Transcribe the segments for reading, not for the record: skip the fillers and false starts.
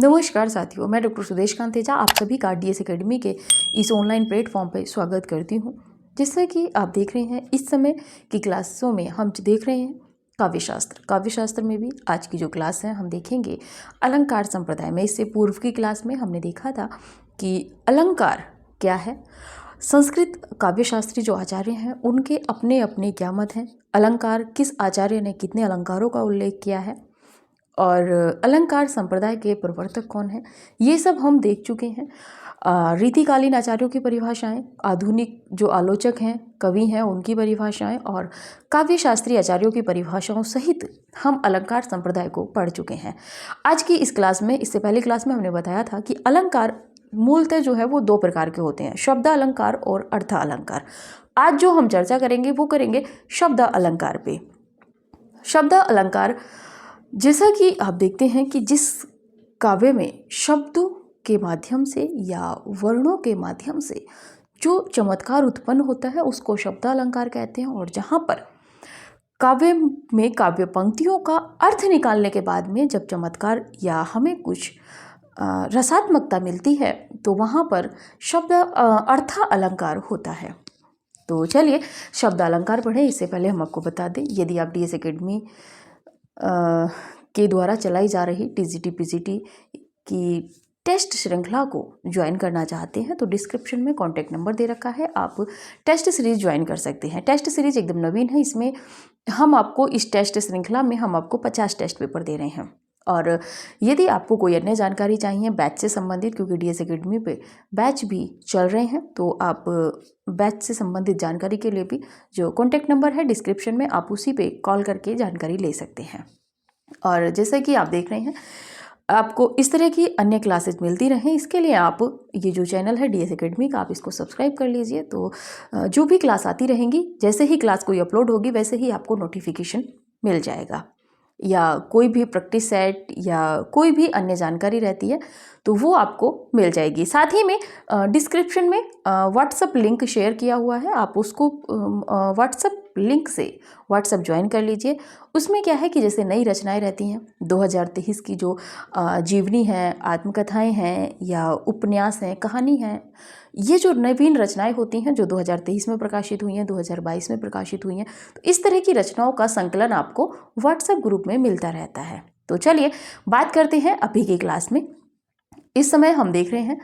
नमस्कार साथियों, मैं डॉक्टर सुदेश कांतेजा आप सभी का डीएस एकेडमी के इस ऑनलाइन प्लेटफॉर्म पर स्वागत करती हूं। जैसा कि आप देख रहे हैं, इस समय की क्लासों में हम देख रहे हैं काव्यशास्त्र में भी आज की जो क्लास है हम देखेंगे अलंकार संप्रदाय में। इससे पूर्व की क्लास में हमने देखा था कि अलंकार क्या है। संस्कृत काव्यशास्त्री जो आचार्य हैं उनके अपने अपने क्या मत हैं। अलंकार किस आचार्य ने कितने अलंकारों का उल्लेख किया है और अलंकार संप्रदाय के प्रवर्तक कौन हैं, ये सब हम देख चुके हैं। रीतिकालीन आचार्यों की परिभाषाएं, आधुनिक जो आलोचक हैं, कवि हैं, उनकी परिभाषाएं और काव्यशास्त्री आचार्यों की परिभाषाओं सहित हम अलंकार संप्रदाय को पढ़ चुके हैं। आज की इस क्लास में, इससे पहले क्लास में हमने बताया था कि अलंकार मूलतः जो है वो दो प्रकार के होते हैं, शब्द अलंकार और अर्थ अलंकार। आज जो हम चर्चा करेंगे वो करेंगे शब्द अलंकार पे। शब्द अलंकार, जैसा कि आप देखते हैं कि जिस काव्य में शब्दों के माध्यम से या वर्णों के माध्यम से जो चमत्कार उत्पन्न होता है उसको शब्द अलंकार कहते हैं। और जहाँ पर काव्य में काव्य पंक्तियों का अर्थ निकालने के बाद में जब चमत्कार या हमें कुछ रसात्मकता मिलती है तो वहाँ पर शब्द अर्थ अलंकार होता है। तो चलिए शब्द अलंकार पढ़ें। इससे पहले हम आपको बता दें, यदि आप डीएस एकेडमी के द्वारा चलाई जा रही टीजीटी पीजीटी की टेस्ट श्रृंखला को ज्वाइन करना चाहते हैं तो डिस्क्रिप्शन में कॉन्टैक्ट नंबर दे रखा है, आप टेस्ट सीरीज़ ज्वाइन कर सकते हैं। टेस्ट सीरीज़ एकदम नवीन है, इसमें हम आपको इस टेस्ट श्रृंखला में हम आपको 50 टेस्ट पेपर दे रहे हैं। और यदि आपको कोई अन्य जानकारी चाहिए बैच से संबंधित, क्योंकि डीएस एकेडमी पे बैच भी चल रहे हैं, तो आप बैच से संबंधित जानकारी के लिए भी जो कॉन्टैक्ट नंबर है डिस्क्रिप्शन में, आप उसी पे कॉल करके जानकारी ले सकते हैं। और जैसा कि आप देख रहे हैं, आपको इस तरह की अन्य क्लासेस मिलती रहें, इसके लिए आप ये जो चैनल है डीएस एकेडमी का, आप इसको सब्सक्राइब कर लीजिए। तो जो भी क्लास आती रहेंगी, जैसे ही क्लास कोई अपलोड होगी वैसे ही आपको नोटिफिकेशन मिल जाएगा। या कोई भी प्रैक्टिस सेट या कोई भी अन्य जानकारी रहती है तो वो आपको मिल जाएगी। साथ ही में डिस्क्रिप्शन में व्हाट्सएप लिंक शेयर किया हुआ है, आप उसको व्हाट्सएप लिंक से व्हाट्सएप ज्वाइन कर लीजिए। उसमें क्या है कि जैसे नई रचनाएं रहती हैं 2023 की, जो जीवनी है, आत्मकथाएं हैं या उपन्यास हैं, कहानी हैं, ये जो नवीन रचनाएं होती हैं जो 2023 में प्रकाशित हुई हैं, 2022 में प्रकाशित हुई हैं, तो इस तरह की रचनाओं का संकलन आपको व्हाट्सएप ग्रुप में मिलता रहता है। तो चलिए बात करते हैं अभी की क्लास में। इस समय हम देख रहे हैं,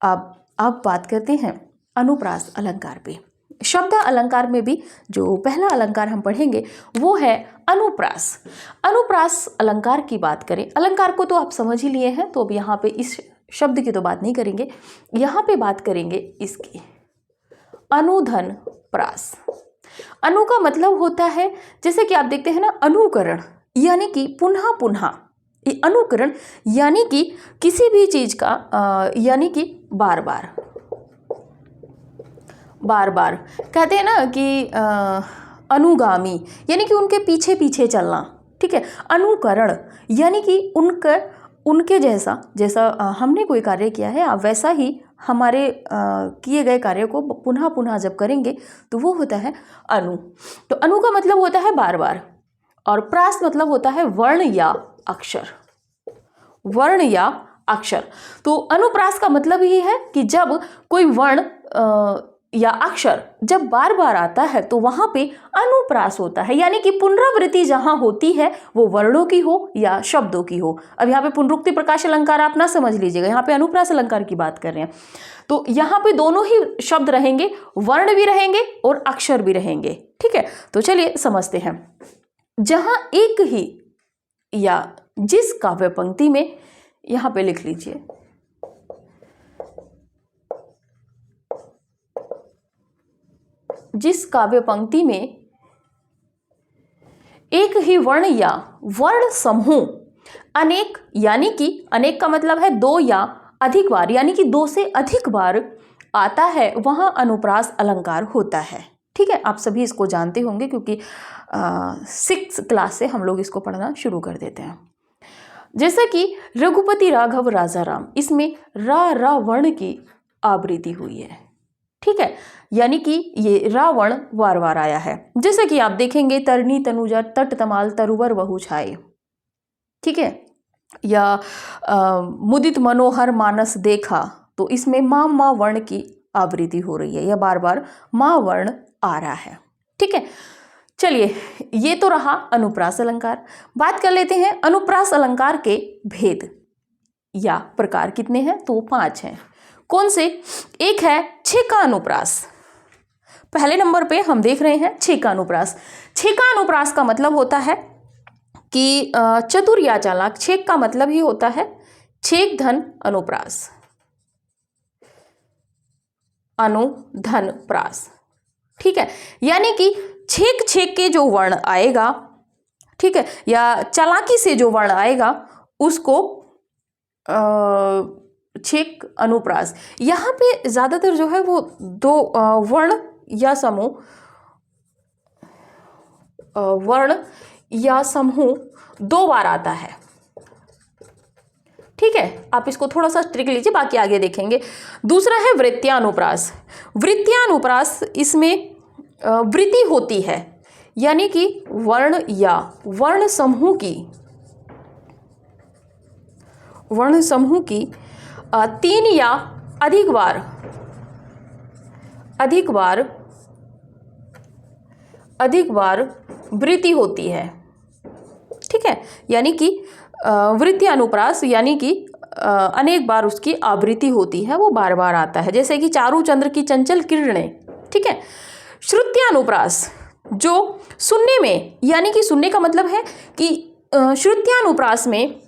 अब बात करते हैं अनुप्रास अलंकार पे। शब्द अलंकार में भी जो पहला अलंकार हम पढ़ेंगे वो है अनुप्रास। अनुप्रास अलंकार की बात करें, अलंकार को तो आप समझ ही लिए हैं, तो अब यहाँ पे इस शब्द की तो बात नहीं करेंगे, यहाँ पे बात करेंगे इसकी अनुधन प्रास। अनु का मतलब होता है, जैसे कि आप देखते हैं ना, अनुकरण, यानी कि पुनः पुनः। ये अनुकरण यानी कि किसी भी चीज का यानी कि बार बार बार बार कहते हैं ना कि अनुगामी यानी कि उनके पीछे पीछे चलना, ठीक है। अनुकरण यानी कि उनके जैसा हमने कोई कार्य किया है, आप वैसा ही हमारे किए गए कार्य को पुनः पुनः जब करेंगे तो वो होता है अनु। तो अनु का मतलब होता है बार बार, और प्रास मतलब होता है वर्ण या अक्षर, वर्ण या अक्षर। तो अनुप्रास का मतलब ही है कि जब कोई वर्ण या अक्षर जब बार बार आता है तो वहां पे अनुप्रास होता है, यानी कि पुनरावृत्ति जहां होती है वो वर्णों की हो या शब्दों की हो। अब यहाँ पे पुनरुक्ति प्रकाश अलंकार आप ना समझ लीजिएगा, यहाँ पे अनुप्रास अलंकार की बात कर रहे हैं। तो यहाँ पे दोनों ही शब्द रहेंगे, वर्ण भी रहेंगे और अक्षर भी रहेंगे, ठीक है। तो चलिए समझते हैं। जहां एक ही या जिस काव्य पंक्ति में, यहाँ पे लिख लीजिए, जिस काव्य पंक्ति में एक ही वर्ण या वर्ण समूह अनेक, यानी कि अनेक का मतलब है दो या अधिक बार, यानी कि दो से अधिक बार आता है, वहां अनुप्रास अलंकार होता है, ठीक है। आप सभी इसको जानते होंगे क्योंकि 6th क्लास से हम लोग इसको पढ़ना शुरू कर देते हैं। जैसे कि रघुपति राघव राजा राम, इसमें रा वर्ण की आवृत्ति हुई है, ठीक है, यानी कि ये रावण बार बार आया है। जैसे कि आप देखेंगे तरनी तनुजा तट तमाल तरुवर बहु छाए, ठीक है। या मुदित मनोहर मानस देखा, तो इसमें मा वर्ण की आवृत्ति हो रही है, या बार बार मा वर्ण आ रहा है। ठीक है, चलिए ये तो रहा अनुप्रास अलंकार। बात कर लेते हैं अनुप्रास अलंकार के भेद या प्रकार कितने हैं, तो 5 हैं। कौन से? एक है छेका अनुप्रास। पहले नंबर पे हम देख रहे हैं छेका अनुप्रास। छेका अनुप्रास का मतलब होता है कि चतुर या चालाक। छेक का मतलब ही होता है छेक धन अनुप्रास, अनुधन प्रास। ठीक है, यानी कि छेक छेक के जो वर्ण आएगा, ठीक है, या चालाकी से जो वर्ण आएगा उसको छेक अनुप्रास। यहाँ पे ज्यादातर जो है वो 2 वर्ण या समूह, वर्ण या समूह 2 बार आता है। ठीक है, आप इसको थोड़ा सा ट्रिक लीजिए, बाकी आगे देखेंगे। दूसरा है वृत्त्यानुप्रास। वृत्त्यानुप्रास, इसमें वृत्ति होती है, यानी कि वर्ण या वर्ण समूह की 3 या अधिक बार वृत्ति होती है। ठीक है, यानी कि वृत्ति अनुप्रास, यानी कि अनेक बार उसकी आवृत्ति होती है, वो बार बार आता है, जैसे कि चारू चंद्र की चंचल किरणें। ठीक है, श्रुत्यानुप्रास, जो सुनने में, यानी कि सुनने का मतलब है कि श्रुत्यानुप्रास में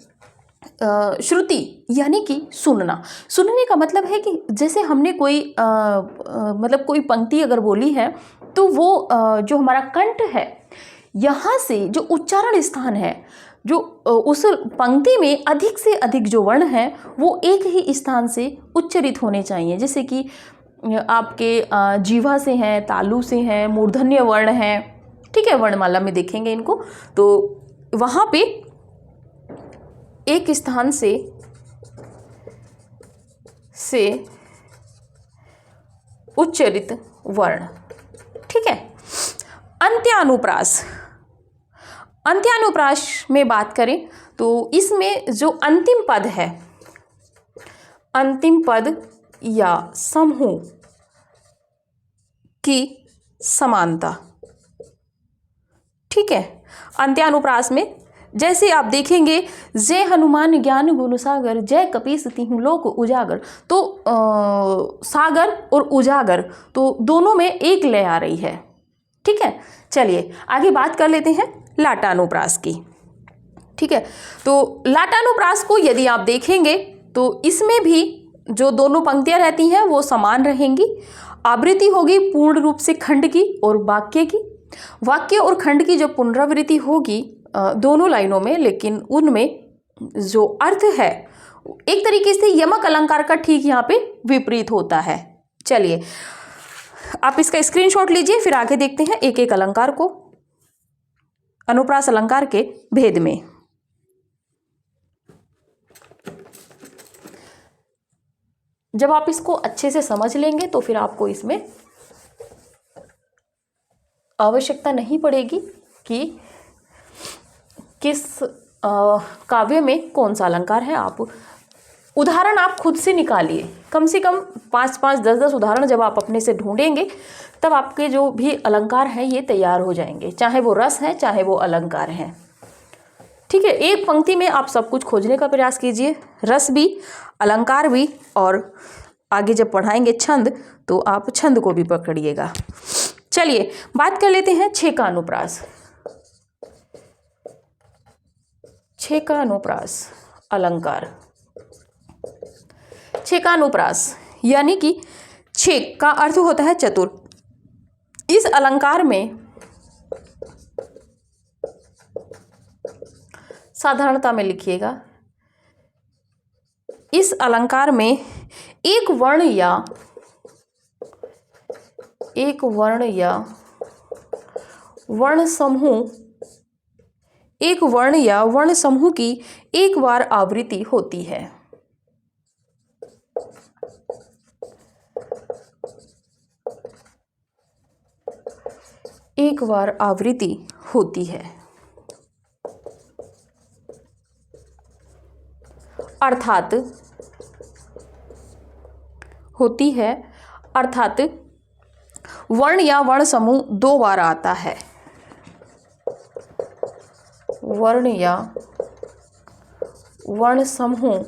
श्रुति यानी कि सुनने का मतलब है कि जैसे हमने कोई मतलब कोई पंक्ति अगर बोली है, तो वो जो हमारा कंठ है, यहाँ से जो उच्चारण स्थान है, जो उस पंक्ति में अधिक से अधिक जो वर्ण है वो एक ही स्थान से उच्चरित होने चाहिए। जैसे कि आपके जीवा से हैं, तालु से हैं, मूर्धन्य वर्ण हैं। ठीक है, वर्णमाला में देखेंगे इनको, तो वहाँ पे एक स्थान से उच्चरित वर्ण। ठीक है, अंत्यानुप्रास। अंत्यानुप्रास में बात करें तो इसमें जो अंतिम पद है, अंतिम पद या समूह की समानता। ठीक है, अंत्यानुप्रास में जैसे आप देखेंगे, जय हनुमान ज्ञान गुण सागर, जय कपीस तिहुँ लोक उजागर, तो सागर और उजागर, तो दोनों में एक लय आ रही है। ठीक है, चलिए आगे बात कर लेते हैं लाटानुप्रास की। ठीक है, तो लाटानुप्रास को यदि आप देखेंगे तो इसमें भी जो दोनों पंक्तियां रहती हैं वो समान रहेंगी। आवृत्ति होगी पूर्ण रूप से खंड की और वाक्य की। वाक्य और खंड की जो पुनरावृत्ति होगी दोनों लाइनों में, लेकिन उनमें जो अर्थ है एक तरीके से यमक अलंकार का ठीक यहाँ पे विपरीत होता है। चलिए आप इसका स्क्रीनशॉट लीजिए, फिर आगे देखते हैं एक एक अलंकार को, अनुप्रास अलंकार के भेद में। जब आप इसको अच्छे से समझ लेंगे तो फिर आपको इसमें आवश्यकता नहीं पड़ेगी कि किस काव्य में कौन सा अलंकार है। आप उदाहरण आप खुद से निकालिए, कम से कम 5-5, 10-10 उदाहरण जब आप अपने से ढूंढेंगे तब आपके जो भी अलंकार हैं ये तैयार हो जाएंगे, चाहे वो रस है चाहे वो अलंकार हैं। ठीक है, एक पंक्ति में आप सब कुछ खोजने का प्रयास कीजिए, रस भी, अलंकार भी, और आगे जब पढ़ाएंगे छंद तो आप छंद को भी पकड़िएगा। चलिए बात कर लेते हैं छेका अनुप्रास। छेका अनुप्रास अलंकार। छेका अनुप्रास यानी कि छेक का अर्थ होता है चतुर। इस अलंकार में साधारणता में लिखिएगा, इस अलंकार में एक वर्ण या वर्ण समूह की एक बार आवृत्ति होती है। एक बार आवृत्ति होती है। अर्थात होती है, अर्थात वर्ण या वर्ण समूह 2 बार आता है। वर्ण या वर्ण समूह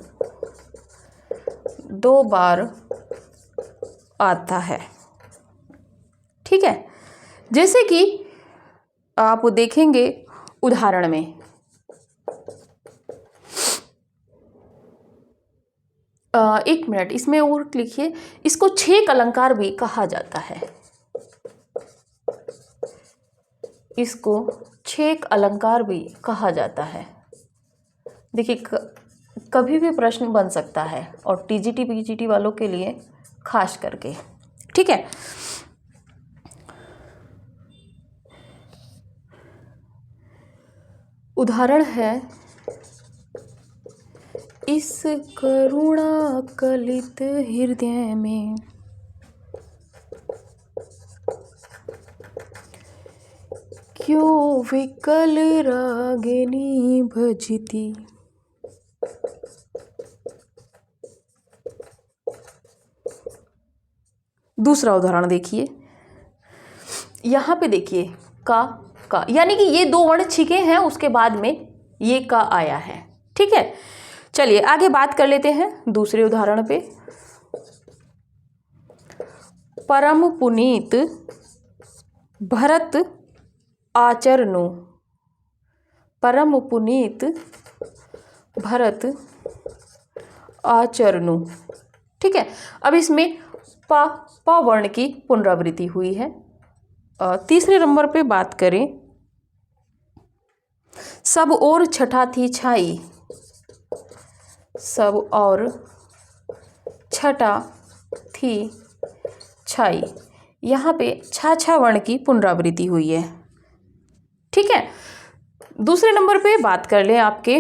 2 बार आता है। ठीक है, जैसे कि आप देखेंगे उदाहरण में, एक मिनट इसमें और लिखिए, इसको छेक अलंकार भी कहा जाता है। इसको छेक अलंकार भी कहा जाता है। देखिए कभी भी प्रश्न बन सकता है और टीजीटी पीजीटी वालों के लिए खास करके। ठीक है, उदाहरण है, इस करुणा कलित हृदय में क्यों विकल रागिनी भजती। दूसरा उदाहरण देखिए, यहाँ पे देखिए का यानी कि ये 2 वर्ण छिके हैं, उसके बाद में ये का आया है। ठीक है, चलिए आगे बात कर लेते हैं दूसरे उदाहरण पे। परम पुनीत भरत आचरणु। परम पुनीत भरत आचरणु। ठीक है, अब इसमें प वर्ण की पुनरावृत्ति हुई है। तीसरे नंबर पे बात करें, सब और छठा थी छाई। सब और छठा थी छाई, यहाँ पे छा वर्ण की पुनरावृत्ति हुई है। ठीक है, दूसरे नंबर पे बात कर लें आपके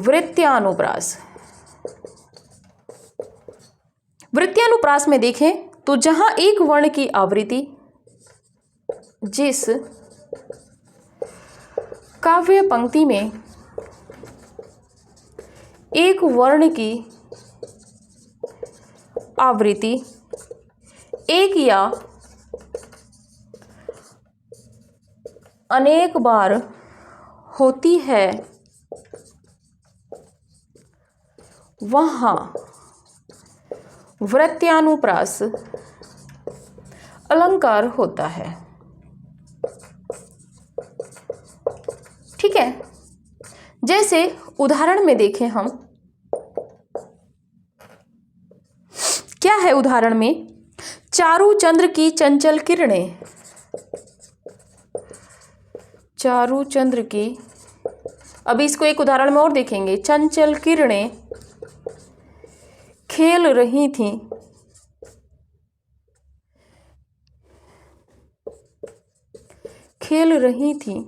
वृत्त्यानुप्रास। वृत्त्यानुप्रास में देखें तो जहां एक वर्ण की आवृत्ति जिस काव्य पंक्ति में एक वर्ण की आवृत्ति एक या अनेक बार होती है, वहाँ वृत्त्यानुप्रास अलंकार होता है। ठीक है, जैसे उदाहरण में देखें हम, क्या है उदाहरण में, चारु चंद्र की चंचल किरणें। चारु चंद्र की, अभी इसको एक उदाहरण में और देखेंगे, चंचल किरणें खेल रही थीं, खेल रही थीं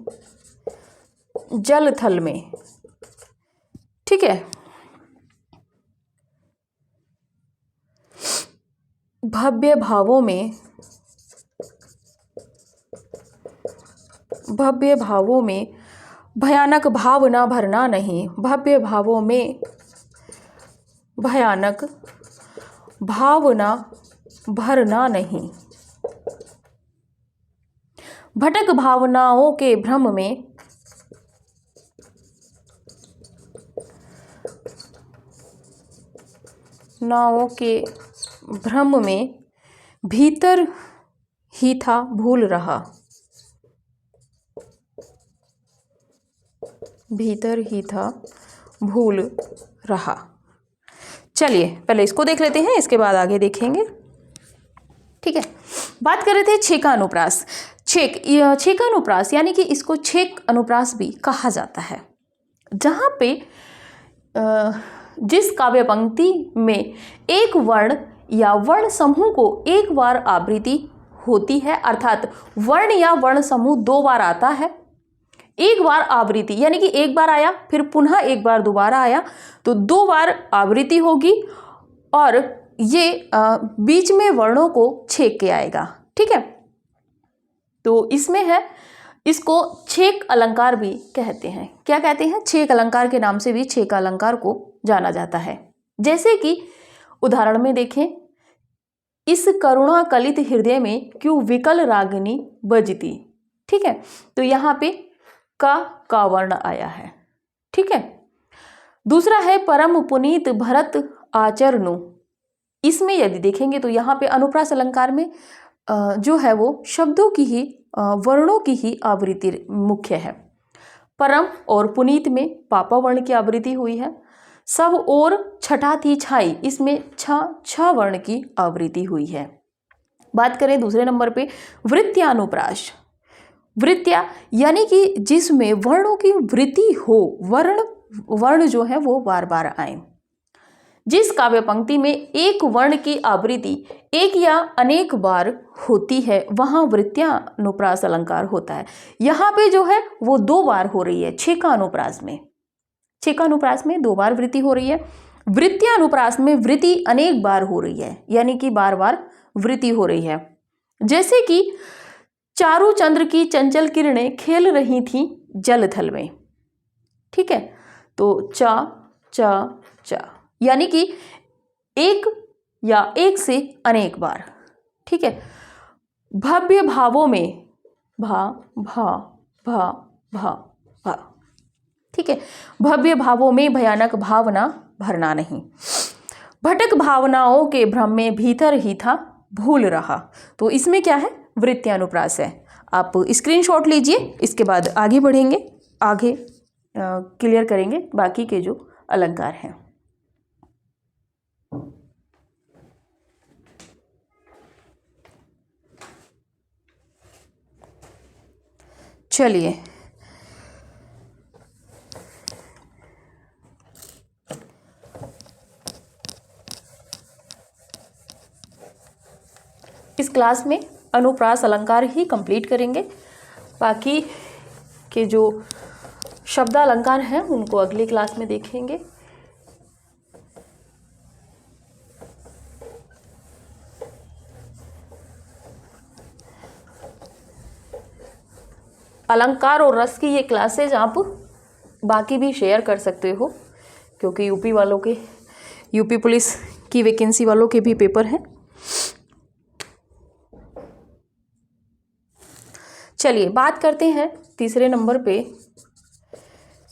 जल थल में। ठीक है, भव्य भावों में, भव्य भावों में भयानक भावना भरना नहीं। भव्य भावों में भयानक भावना भरना नहीं। भटक भावनाओं के भ्रम में, नावों के भ्रम में भीतर ही था भूल रहा। भीतर ही था भूल रहा। चलिए पहले इसको देख लेते हैं, इसके बाद आगे देखेंगे। ठीक है, बात कर रहे थे छेकानुप्रास। छेकानुप्रास यानी कि इसको छेक अनुप्रास भी कहा जाता है, जहाँ पे जिस काव्य पंक्ति में एक वर्ण या वर्ण समूह को एक बार आवृत्ति होती है, अर्थात वर्ण या वर्ण समूह 2 बार आता है। एक बार आवृत्ति यानी कि एक बार आया फिर पुनः एक बार दोबारा आया, तो 2 बार आवृत्ति होगी और ये बीच में वर्णों को छेक के आएगा। ठीक है, तो इसमें है इसको छेक अलंकार भी कहते हैं। क्या कहते हैं? छेक अलंकार के नाम से भी छेक अलंकार को जाना जाता है। जैसे कि उदाहरण में देखें, इस करुणा कलित हृदय में क्यों विकल रागिनी बजती। ठीक है, तो यहाँ पे का वर्ण आया है। ठीक है, दूसरा है परम पुनीत भरत आचरणु। इसमें यदि देखेंगे तो यहाँ पे अनुप्रास अलंकार में जो है वो शब्दों की ही वर्णों की ही आवृत्ति मुख्य है। परम और पुनीत में पापा वर्ण की आवृत्ति हुई है। सब और छठा थी छाई, इसमें छ वर्ण की आवृत्ति हुई है। बात करें दूसरे नंबर पे वृत्त्यानुप्रास। वृत्त्या यानी कि जिसमें वर्णों की वृत्ति हो, वर्ण जो है वो बार बार आए। जिस काव्य पंक्ति में एक वर्ण की आवृत्ति एक या अनेक बार होती है वहां वृत्त्यानुप्रास अलंकार होता है। यहाँ पे जो है वो 2 बार हो रही है। छेकानुप्रास में 2 बार वृत्ति हो रही है। वृत्त्यानुप्रास में वृत्ति अनेक बार हो रही है, यानी कि बार बार वृत्ति हो रही है। जैसे कि चारू चंद्र की चंचल किरणें खेल रही थी जल थल में। ठीक है, तो चा यानी कि एक या एक से अनेक बार। ठीक है, भव्य भावों में भा। ठीक है, भव्य भावों में भयानक भावना भरना नहीं। भटक भावनाओं के भ्रम में भीतर ही था भूल रहा। तो इसमें क्या है? वृत्त्यानुप्रास है। आप स्क्रीनशॉट लीजिए, इसके बाद आगे बढ़ेंगे, आगे क्लियर करेंगे बाकी के जो अलंकार हैं। चलिए, इस क्लास में अनुप्रास अलंकार ही कंप्लीट करेंगे। बाकी के जो शब्दालंकार हैं उनको अगली क्लास में देखेंगे। अलंकार और रस की ये क्लासेज आप बाकी भी शेयर कर सकते हो, क्योंकि यूपी पुलिस की वैकेंसी वालों के भी पेपर हैं। चलिए बात करते हैं तीसरे नंबर पे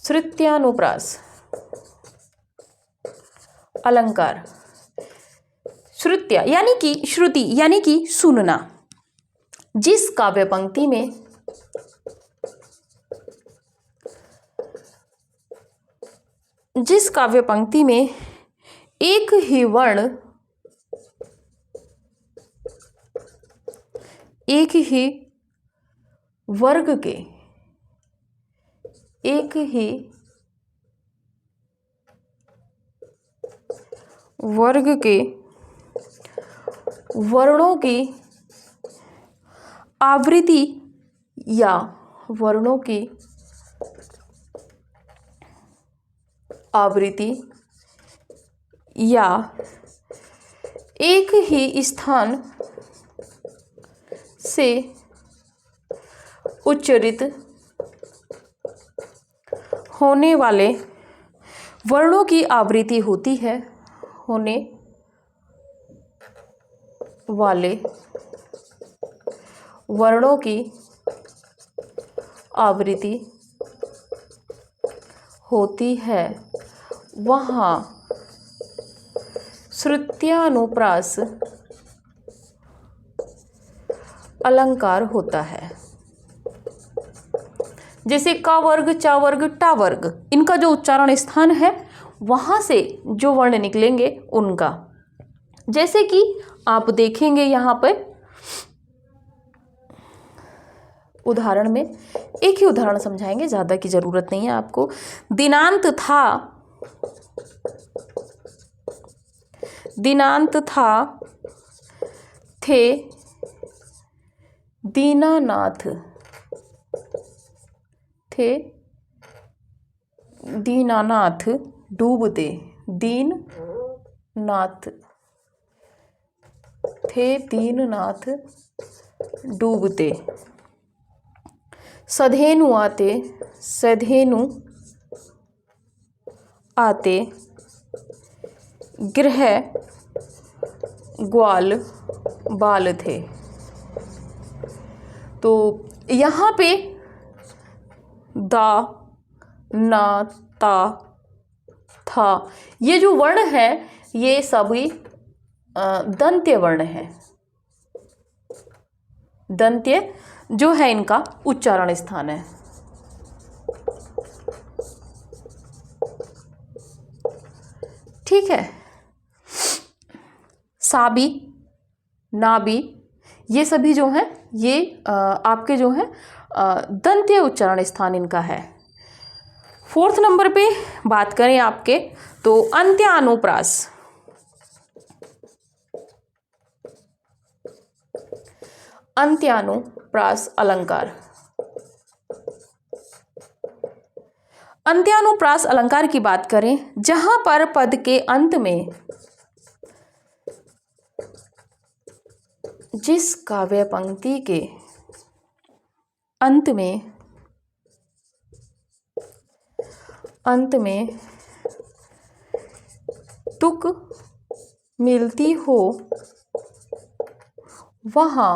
श्रुत्यानुप्रास अलंकार। श्रुत्या यानी कि श्रुति यानी कि सुनना। जिस काव्य पंक्ति में एक ही वर्ण एक ही वर्ग के वर्णों की आवृत्ति या वर्णों की आवृत्ति या एक ही स्थान से उच्चारित होने वाले वर्णों की आवृत्ति होती है। होने वाले वर्णों की आवृत्ति होती है, वहाँ श्रुत्यानुप्रास अलंकार होता है। जैसे का वर्ग, चा वर्ग, टा वर्ग, इनका जो उच्चारण स्थान है वहाँ से जो वर्ण निकलेंगे उनका। जैसे कि आप देखेंगे यहाँ पर उदाहरण में, एक ही उदाहरण समझाएंगे, ज़्यादा की ज़रूरत नहीं है आपको। दिनांत था थे दीनानाथ थे दीनानाथ डूबते। दीननाथ थे दीननाथ डूबते। सधेनु आते, सधेनु आते, गृह ग्वाल बाल थे। तो यहाँ पे दा, ना, ता, था, ये जो वर्ण है ये सभी दंत्य वर्ण है। दंत्य जो है इनका उच्चारण स्थान है। ठीक है। साबी, नाबी, ये सभी जो हैं ये आपके जो हैं दंत्य उच्चारण स्थान इनका है। 4th नंबर पे बात करें आपके तो अंत्यानुप्रास। अंत्यानुप्रास अलंकार। अंत्यानुप्रास अलंकार की बात करें जहां पर पद के अंत में जिस काव्य पंक्ति के अंत में तुक मिलती हो वहां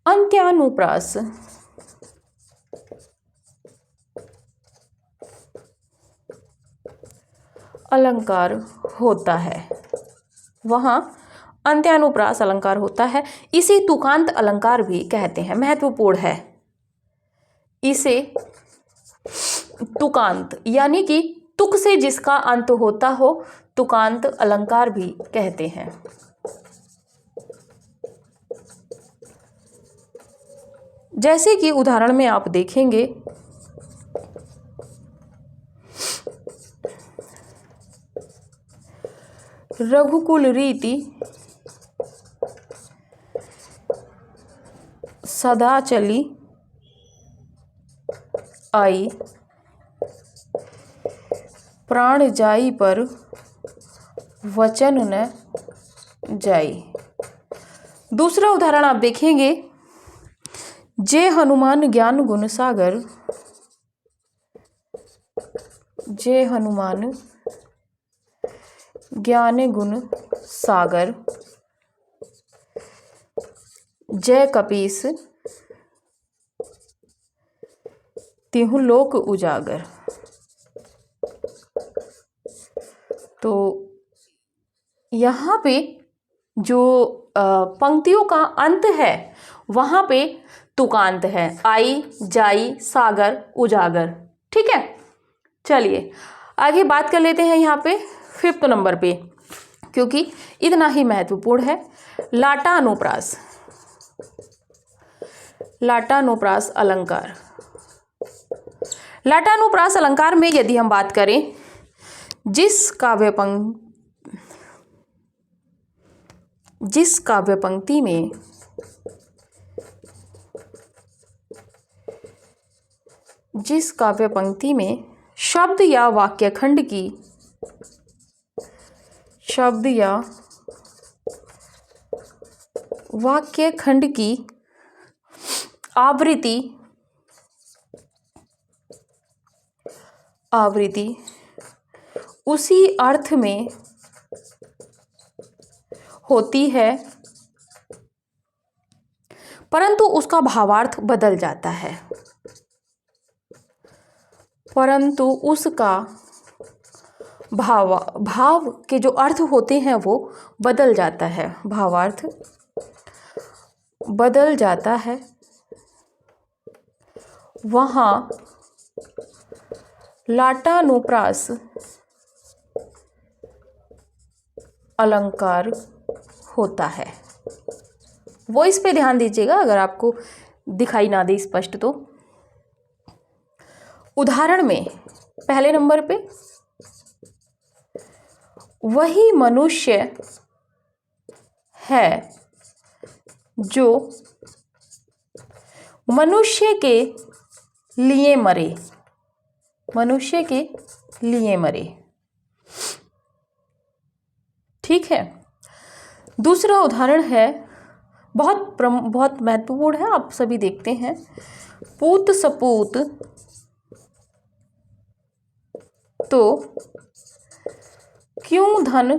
अंत्यानुप्रास अलंकार होता है। वहां अंत्यानुप्रास अलंकार होता है। इसे तुकांत अलंकार भी कहते हैं। महत्वपूर्ण है, इसे तुकांत यानी कि तुक से जिसका अंत होता हो तुकांत अलंकार भी कहते हैं। जैसे कि उदाहरण में आप देखेंगे रघुकुल रीति सदा चली आई, प्राण जाई पर वचन न जाई। दूसरा उदाहरण आप देखेंगे जय हनुमान ज्ञान गुण सागर, जय हनुमान ज्ञान गुण सागर, जय कपीस तिहु लोक उजागर। तो यहाँ पे जो पंक्तियों का अंत है वहाँ पे तुकांत है, आई, जाई, सागर, उजागर। ठीक है, चलिए आगे बात कर लेते हैं यहाँ पे 5th नंबर पे, क्योंकि इतना ही महत्वपूर्ण है। लाटानुप्रास। लाटानुप्रास अलंकार। लाटानुप्रास अलंकार में यदि हम बात करें जिस काव्य पंक्ति में शब्द या वाक्य खंड की आवृत्ति उसी अर्थ में होती है परंतु उसका भावार्थ बदल जाता है, परंतु उसका भाव के जो अर्थ होते हैं वो बदल जाता है, भावार्थ बदल जाता है, वहाँ लाटानुप्रास अलंकार होता है। वो इस पे ध्यान दीजिएगा अगर आपको दिखाई ना दे स्पष्ट तो। उदाहरण में पहले नंबर पे वही मनुष्य है जो मनुष्य के लिए मरे, मनुष्य के लिए मरे। ठीक है। दूसरा उदाहरण है बहुत महत्वपूर्ण है, आप सभी देखते हैं। पूत सपूत तो क्यों धन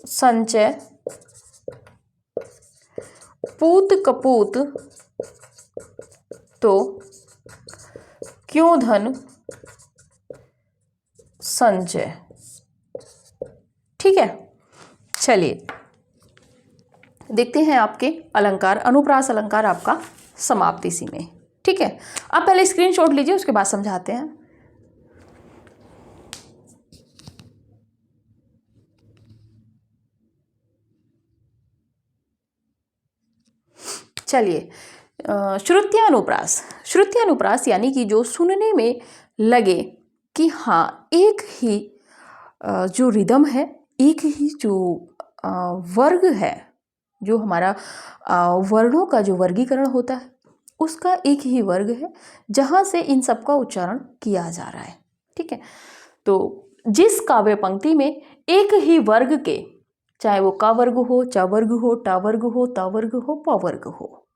संचय, पूत कपूत तो क्यों धन संचय। ठीक है, चलिए देखते हैं आपके अलंकार, अनुप्रास अलंकार आपका समाप्त इसी में। ठीक है, अब पहले स्क्रीनशॉट लीजिए, उसके बाद समझाते हैं। चलिए, श्रुत्यानुप्रास, श्रुत्यानुप्रास यानी कि जो सुनने में लगे कि हाँ एक ही जो रिदम है, एक ही जो वर्ग है, जो हमारा वर्णों का जो वर्गीकरण होता है उसका एक ही वर्ग है जहाँ से इन सब का उच्चारण किया जा रहा है। ठीक है, तो जिस काव्य पंक्ति में एक ही वर्ग के, चाहे वो का वर्ग हो, च वर्ग हो, टा वर्ग हो, ता वर्ग हो, प वर्ग हो,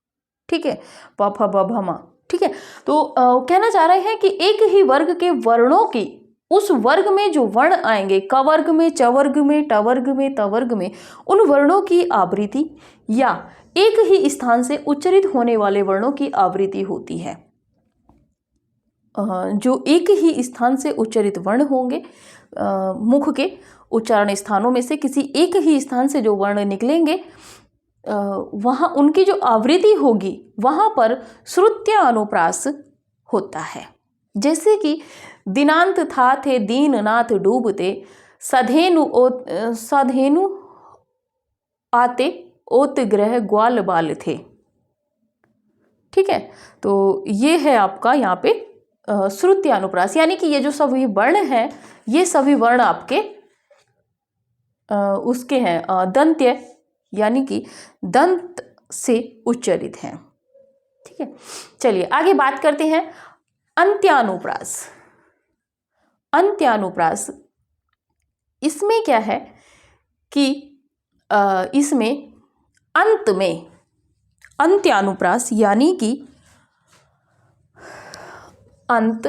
ठीक है, प फ ब भ म, ठीक है, तो कहना चाह रहे हैं कि एक ही वर्ग के वर्णों की, उस वर्ग में जो वर्ण आएंगे, क वर्ग में, च वर्ग में, ट वर्ग में, त वर्ग में, उन वर्णों की आवृत्ति या एक ही स्थान से उच्चारित होने वाले वर्णों की आवृत्ति होती है। जो एक ही स्थान से उच्चारित वर्ण होंगे, मुख के उच्चारण स्थानों में से किसी एक ही स्थान से जो वर्ण निकलेंगे, वहाँ उनकी जो आवृत्ति होगी वहाँ पर श्रुत्यानुप्रास होता है। जैसे कि दिनांत था थे दीननाथ डूबते, साधेनु आते ओत ग्रह ग्वाल बाल थे। ठीक है, तो ये है आपका यहाँ पे श्रुत्यानुप्रास, यानी कि ये जो सभी वर्ण हैं, ये सभी वर्ण आपके उसके हैं दंत्य, यानी कि दंत से उच्चारित हैं। ठीक है, चलिए आगे बात करते हैं अंत्यानुप्रास। अंत्यानुप्रास, इसमें क्या है कि इसमें अंत में अंत्यानुप्रास यानी कि अंत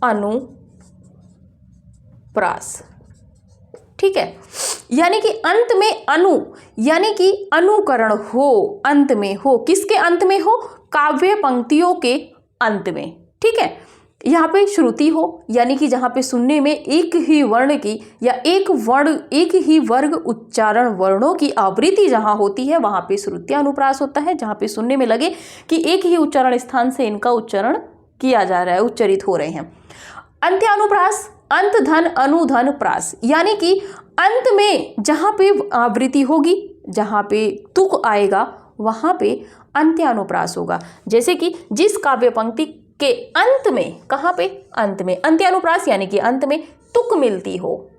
अनुप्रास। ठीक है, यानी कि अंत में अनु, यानी कि अनुकरण हो, अंत में हो, किसके अंत में हो, काव्य पंक्तियों के अंत में। ठीक है, यहाँ पे श्रुति हो, यानी कि जहाँ पे सुनने में एक ही वर्ण की या एक वर्ण, एक ही वर्ग उच्चारण वर्णों की आवृत्ति जहाँ होती है वहाँ पे श्रुत्यानुप्रास होता है, जहाँ पे सुनने में लगे कि एक ही उच्चारण स्थान से इनका उच्चारण किया जा रहा है, उच्चरित हो रहे हैं। अंत्यानुप्रास, अंत धन अनुधन प्रास, यानी कि अंत में जहाँ पे आवृत्ति होगी, जहाँ पे तुक आएगा वहाँ पे अंत्यानुप्रास होगा। जैसे कि जिस काव्य पंक्ति के अंत में, कहाँ पे, अंत में, अंत्यानुप्रास यानी कि अंत में तुक मिलती हो,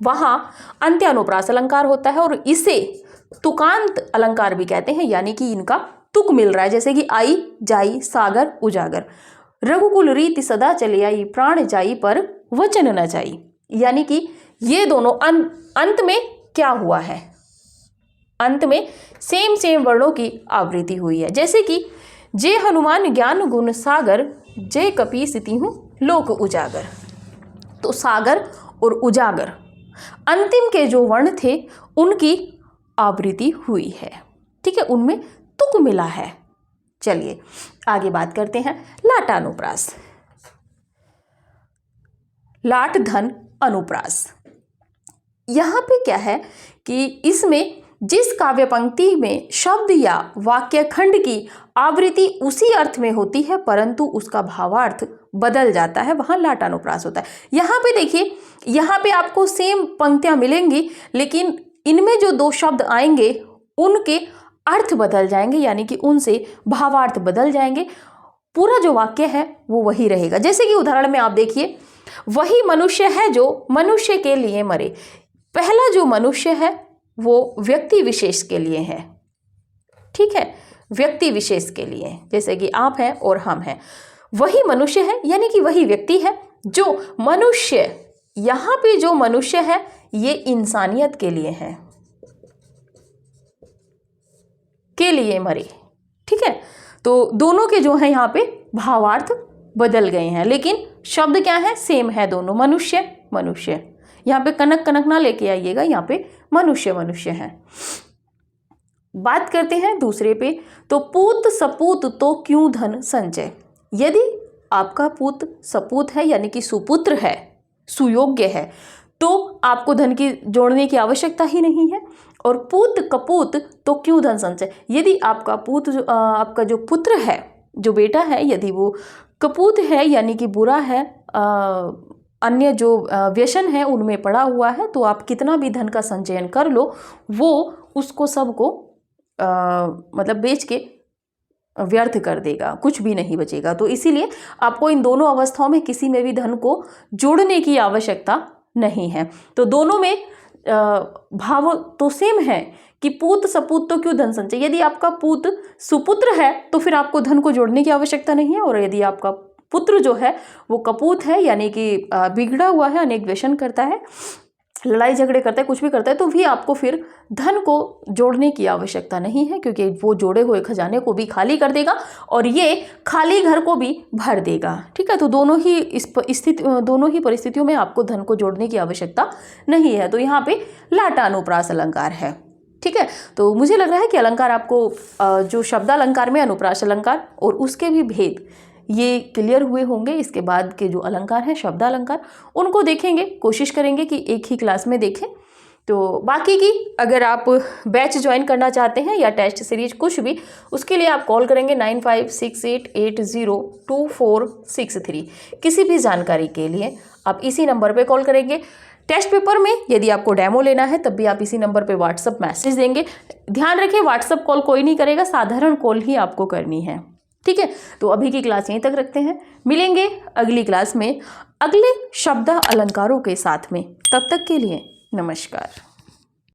वहाँ अंत्यानुप्रास अलंकार होता है और इसे तुकांत अलंकार भी कहते हैं, यानी कि इनका तुक मिल रहा है। जैसे कि आई जाई सागर उजागर, रघुकुल रीति सदा चली आई, प्राण जाई पर वचन न जाई, यानी कि ये दोनों अंत में क्या हुआ है, अंत में सेम वर्णों की आवृत्ति हुई है। जैसे कि जय हनुमान ज्ञान गुण सागर, जय कपीस तिहु लोक उजागर, तो सागर और उजागर अंतिम के जो वर्ण थे उनकी आवृत्ति हुई है। ठीक है, उनमें तुक मिला है। चलिए आगे बात करते हैं लाटानुप्रास। लाट धन अनुप्रास, यहाँ पे क्या है कि इसमें जिस काव्य पंक्ति में शब्द या वाक्य खंड की आवृत्ति उसी अर्थ में होती है परंतु उसका भावार्थ बदल जाता है, वहाँ लाटानुप्रास होता है। यहाँ पे देखिए, यहाँ पे आपको सेम पंक्तियाँ मिलेंगी लेकिन इनमें जो दो शब्द आएंगे उनके अर्थ बदल जाएंगे, यानी कि उनसे भावार्थ बदल जाएंगे, पूरा जो वाक्य है वो वही रहेगा। जैसे कि उदाहरण में आप देखिए, वही मनुष्य है जो मनुष्य के लिए मरे, पहला जो मनुष्य है वो व्यक्ति विशेष के लिए है। ठीक है, व्यक्ति विशेष के लिए, जैसे कि आप हैं और हम हैं, वही मनुष्य है यानी कि वही व्यक्ति है। जो मनुष्य, यहाँ पे जो मनुष्य है ये इंसानियत के लिए है। के लिए मरे। ठीक है, तो दोनों के जो है यहाँ पे भावार्थ बदल गए हैं, लेकिन शब्द क्या है, सेम है दोनों, मनुष्य मनुष्य। यहाँ पे कनक कनक ना लेके आइएगा, यहाँ पे मनुष्य मनुष्य है। बात करते हैं दूसरे पे, तो पूत सपूत तो क्यों धन संचय। यदि आपका पुत्र सपूत है यानी कि सुपुत्र है, सुयोग्य है, तो आपको धन की जोड़ने की आवश्यकता ही नहीं है। और पूत कपूत तो क्यों धन संचय, यदि आपका आपका जो पुत्र है, जो बेटा है, यदि वो कपूत है यानी कि बुरा है, अन्य जो व्यसन है उनमें पड़ा हुआ है, तो आप कितना भी धन का संचयन कर लो, वो उसको सबको मतलब बेच के व्यर्थ कर देगा, कुछ भी नहीं बचेगा। तो इसीलिए आपको इन दोनों अवस्थाओं में किसी में भी धन को जोड़ने की आवश्यकता नहीं है। तो दोनों में भाव तो सेम है कि पूत सपूत तो क्यों धन संचय। यदि आपका पुत्र सुपुत्र है तो फिर आपको धन को जोड़ने की आवश्यकता नहीं है, और यदि आपका पुत्र जो है वो कपूत है यानी कि बिगड़ा हुआ है, अनेक व्यसन करता है, लड़ाई झगड़े करता है, कुछ भी करता है, तो भी आपको फिर धन को जोड़ने की आवश्यकता नहीं है, क्योंकि वो जोड़े हुए खजाने को भी खाली कर देगा और ये खाली घर को भी भर देगा। ठीक है, तो दोनों ही परिस्थितियों में आपको धन को जोड़ने की आवश्यकता नहीं है। तो यहाँ पे लाटा अनुप्रास अलंकार है। ठीक है, तो मुझे लग रहा है कि अलंकार आपको जो शब्दालंकार में अनुप्रास अलंकार और उसके भी भेद ये क्लियर हुए होंगे। इसके बाद के जो अलंकार हैं शब्दालंकार, उनको देखेंगे, कोशिश करेंगे कि एक ही क्लास में देखें। तो बाकी की अगर आप बैच ज्वाइन करना चाहते हैं या टेस्ट सीरीज कुछ भी, उसके लिए आप कॉल करेंगे 9568802463। किसी भी जानकारी के लिए आप इसी नंबर पे कॉल करेंगे। टेस्ट पेपर में यदि आपको डेमो लेना है तब भी आप इसी नंबर पे व्हाट्सअप मैसेज देंगे। ध्यान रखें, व्हाट्सअप कॉल कोई नहीं करेगा, साधारण कॉल ही आपको करनी है। ठीक है, तो अभी की क्लास यहीं तक रखते हैं, मिलेंगे अगली क्लास में अगले शब्द अलंकारों के साथ में। तब तक के लिए नमस्कार।